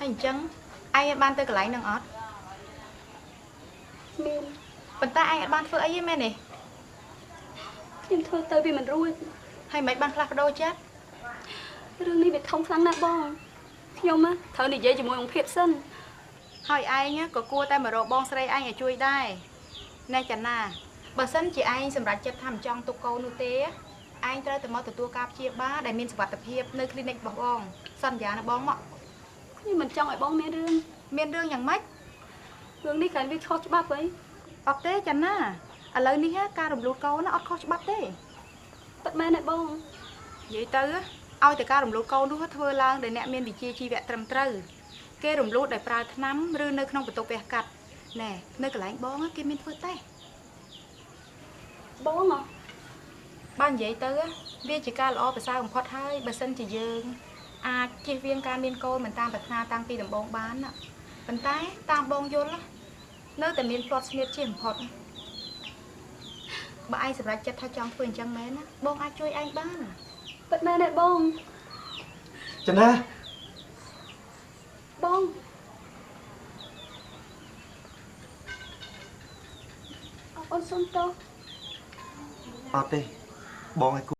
Hành chăng ai ban tới cái lái nâng ótមាន ប៉ុន្តែឯងអត់បានធ្វើអីទេមែនទេ ខ្ញុំធ្វើទៅវាមិនរួច ហើយមិនបានផ្លាស់ប្ដូរចិត្ត រឿងនេះវាធំខ្លាំងណាស់បងខ្ញុំត្រូវនិយាយជាមួយអង្គភាពសិន ហើយឯងក៏គួរតែមករកបងស្រីឯងឲ្យជួយដែរណែចាណាបើសិនជាឯងសម្រេចចិត្តថាមិនចង់ទុកកូននោះទេឯងត្រូវតែមកទទួលការព្យាបាលដែលមានសុវត្ថិភាពនៅ clinic របស់បងសន្យាណាបងមក ខ្ញុំមិនចង់ឲ្យបងមានរឿងយ៉ាងម៉េច រឿងនេះគ្រាន់វាខុសច្បាប់ហី អត់ទេចាណាឥឡូវនេះការរំលូតកូនអត់ខុសច្បាប់ទេ ប៉ិតមែនទេបង និយាយទៅឲ្យតែការរំលូតកូននោះធ្វើឡើងដោយអ្នកមានវិជ្ជាជីវៈត្រឹមត្រូវគេរំលូតដោយប្រើថ្នាំឬនៅក្នុងបន្ទប់វះកាត់ណែនៅកន្លែងបងគេមានធ្វើតេស្ត បងហ៎ បាននិយាយទៅវាជាការល្អប្រសើរបំផុតហើយបើសិនជាយើងអាចជៀសវាងការមានកូនមិនតាមប្រាថ្នាតាំងពីដំបូងបានណាប៉ុន្តែតាមបងយល់នៅតែមានផ្លត់ស្នៀតជាបំផុតបើឯងសម្រេចចិត្តថាចង់ធ្វើអញ្ចឹងមែនណាបងអាចជួយឯងបាន ប៉ិតមែនទេបង ចំណា បងអូនសុំទោស អត់ទេបងឲ្យ